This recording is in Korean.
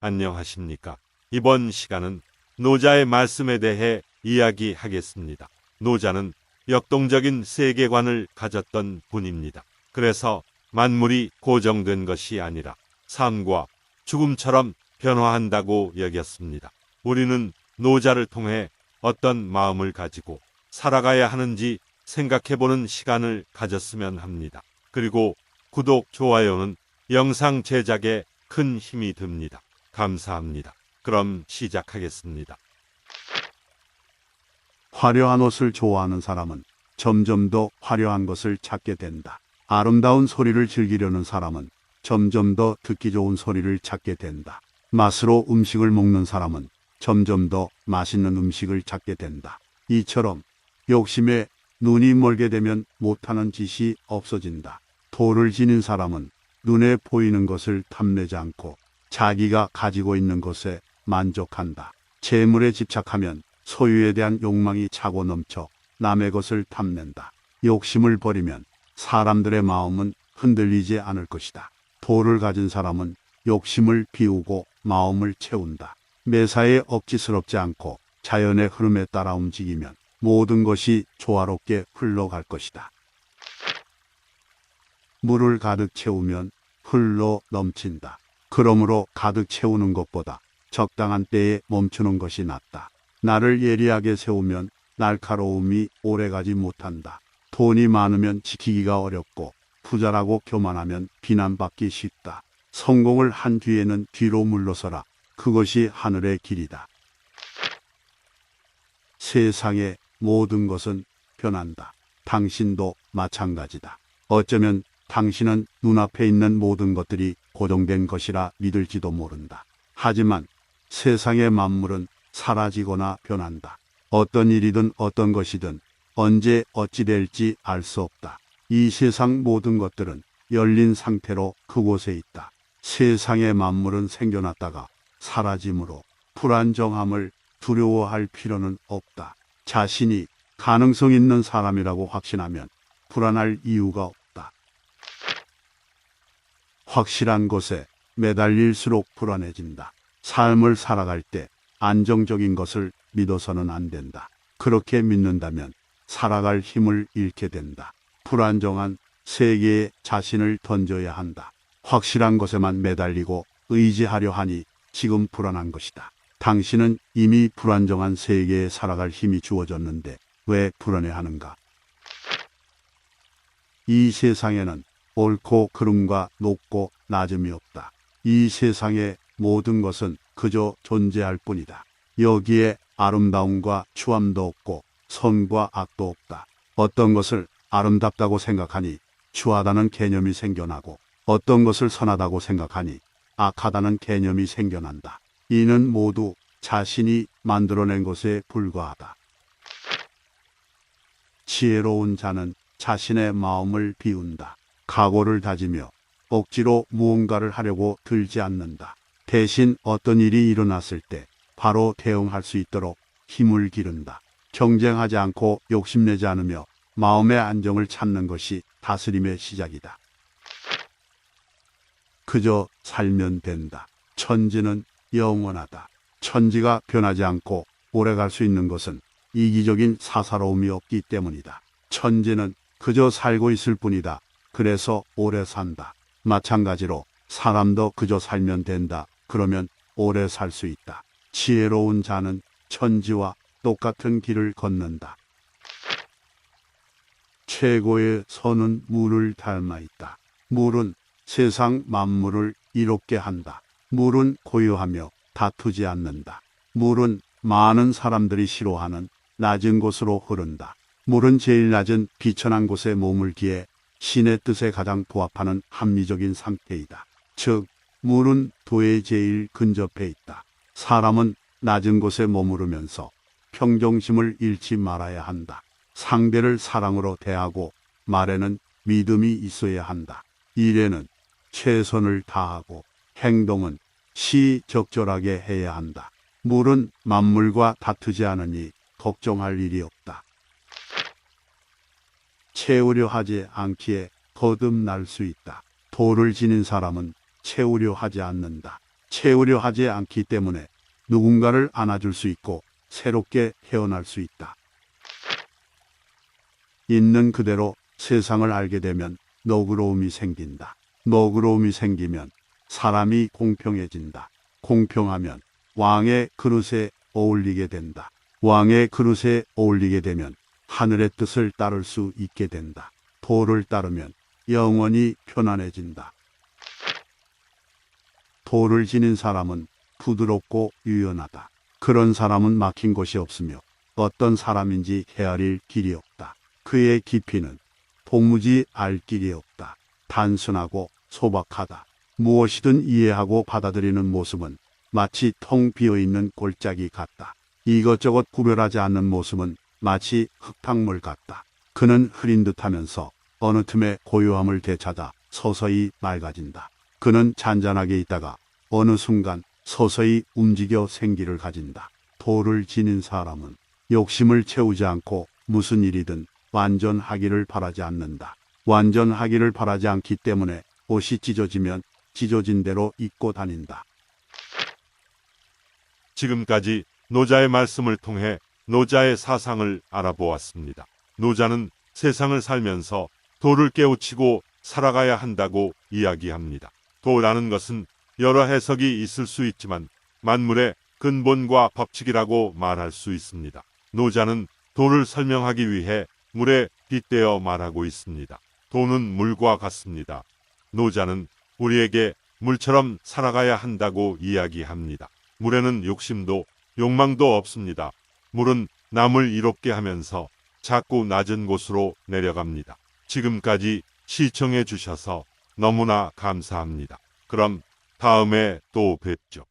안녕하십니까? 이번 시간은 노자의 말씀에 대해 이야기하겠습니다. 노자는 역동적인 세계관을 가졌던 분입니다. 그래서 만물이 고정된 것이 아니라 삶과 죽음처럼 변화한다고 여겼습니다. 우리는 노자를 통해 어떤 마음을 가지고 살아가야 하는지 생각해보는 시간을 가졌으면 합니다. 그리고 구독, 좋아요는 영상 제작에 큰 힘이 듭니다. 감사합니다. 그럼 시작하겠습니다. 화려한 옷을 좋아하는 사람은 점점 더 화려한 것을 찾게 된다. 아름다운 소리를 즐기려는 사람은 점점 더 듣기 좋은 소리를 찾게 된다. 맛으로 음식을 먹는 사람은 점점 더 맛있는 음식을 찾게 된다. 이처럼 욕심에 눈이 멀게 되면 못하는 짓이 없어진다. 도를 지닌 사람은 눈에 보이는 것을 탐내지 않고 자기가 가지고 있는 것에 만족한다. 재물에 집착하면 소유에 대한 욕망이 차고 넘쳐 남의 것을 탐낸다. 욕심을 버리면 사람들의 마음은 흔들리지 않을 것이다. 도를 가진 사람은 욕심을 비우고 마음을 채운다. 매사에 억지스럽지 않고 자연의 흐름에 따라 움직이면 모든 것이 조화롭게 흘러갈 것이다. 물을 가득 채우면 흘러 넘친다. 그러므로 가득 채우는 것보다 적당한 때에 멈추는 것이 낫다. 나를 예리하게 세우면 날카로움이 오래가지 못한다. 돈이 많으면 지키기가 어렵고 부자라고 교만하면 비난받기 쉽다. 성공을 한 뒤에는 뒤로 물러서라. 그것이 하늘의 길이다. 세상의 모든 것은 변한다. 당신도 마찬가지다. 어쩌면 당신은 눈앞에 있는 모든 것들이 고정된 것이라 믿을지도 모른다. 하지만 세상의 만물은 사라지거나 변한다. 어떤 일이든 어떤 것이든 언제 어찌 될지 알 수 없다. 이 세상 모든 것들은 열린 상태로 그곳에 있다. 세상의 만물은 생겨났다가 사라지므로 불안정함을 두려워할 필요는 없다. 자신이 가능성 있는 사람이라고 확신하면 불안할 이유가 없다. 확실한 것에 매달릴수록 불안해진다. 삶을 살아갈 때 안정적인 것을 믿어서는 안 된다. 그렇게 믿는다면 살아갈 힘을 잃게 된다. 불안정한 세계에 자신을 던져야 한다. 확실한 것에만 매달리고 의지하려 하니 지금 불안한 것이다. 당신은 이미 불안정한 세계에 살아갈 힘이 주어졌는데 왜 불안해하는가? 이 세상에는 옳고 그름과 높고 낮음이 없다. 이 세상의 모든 것은 그저 존재할 뿐이다. 여기에 아름다움과 추함도 없고 선과 악도 없다. 어떤 것을 아름답다고 생각하니 추하다는 개념이 생겨나고 어떤 것을 선하다고 생각하니 악하다는 개념이 생겨난다. 이는 모두 자신이 만들어낸 것에 불과하다. 지혜로운 자는 자신의 마음을 비운다. 각오를 다지며 억지로 무언가를 하려고 들지 않는다. 대신 어떤 일이 일어났을 때 바로 대응할 수 있도록 힘을 기른다. 경쟁하지 않고 욕심내지 않으며 마음의 안정을 찾는 것이 다스림의 시작이다. 그저 살면 된다. 천지는 영원하다. 천지가 변하지 않고 오래갈 수 있는 것은 이기적인 사사로움이 없기 때문이다. 천지는 그저 살고 있을 뿐이다. 그래서 오래 산다. 마찬가지로 사람도 그저 살면 된다. 그러면 오래 살 수 있다. 지혜로운 자는 천지와 똑같은 길을 걷는다. 최고의 선은 물을 닮아 있다. 물은 세상 만물을 이롭게 한다. 물은 고요하며 다투지 않는다. 물은 많은 사람들이 싫어하는 낮은 곳으로 흐른다. 물은 제일 낮은 비천한 곳에 머물기에 신의 뜻에 가장 부합하는 합리적인 상태이다. 즉, 물은 도에 제일 근접해 있다. 사람은 낮은 곳에 머무르면서 평정심을 잃지 말아야 한다. 상대를 사랑으로 대하고 말에는 믿음이 있어야 한다. 일에는 최선을 다하고 행동은 시적절하게 해야 한다. 물은 만물과 다투지 않으니 걱정할 일이 없다. 채우려 하지 않기에 거듭날 수 있다. 도를 지닌 사람은 채우려 하지 않는다. 채우려 하지 않기 때문에 누군가를 안아줄 수 있고 새롭게 태어날 수 있다. 있는 그대로 세상을 알게 되면 너그러움이 생긴다. 너그러움이 생기면 사람이 공평해진다. 공평하면 왕의 그릇에 어울리게 된다. 왕의 그릇에 어울리게 되면 하늘의 뜻을 따를 수 있게 된다. 도를 따르면 영원히 편안해진다. 도를 지닌 사람은 부드럽고 유연하다. 그런 사람은 막힌 곳이 없으며 어떤 사람인지 헤아릴 길이 없다. 그의 깊이는 도무지 알 길이 없다. 단순하고 소박하다. 무엇이든 이해하고 받아들이는 모습은 마치 텅 비어있는 골짜기 같다. 이것저것 구별하지 않는 모습은 마치 흙탕물 같다. 그는 흐린 듯하면서 어느 틈에 고요함을 되찾아 서서히 맑아진다. 그는 잔잔하게 있다가 어느 순간 서서히 움직여 생기를 가진다. 도를 지닌 사람은 욕심을 채우지 않고 무슨 일이든 완전하기를 바라지 않는다. 완전하기를 바라지 않기 때문에 옷이 찢어지면 찢어진 대로 입고 다닌다. 지금까지 노자의 말씀을 통해 노자의 사상을 알아보았습니다. 노자는 세상을 살면서 도를 깨우치고 살아가야 한다고 이야기합니다. 도라는 것은 여러 해석이 있을 수 있지만 만물의 근본과 법칙이라고 말할 수 있습니다. 노자는 도를 설명하기 위해 물에 빗대어 말하고 있습니다. 도는 물과 같습니다. 노자는 우리에게 물처럼 살아가야 한다고 이야기합니다. 물에는 욕심도 욕망도 없습니다. 물은 남을 이롭게 하면서 자꾸 낮은 곳으로 내려갑니다. 지금까지 시청해 주셔서 너무나 감사합니다. 그럼 다음에 또 뵙죠.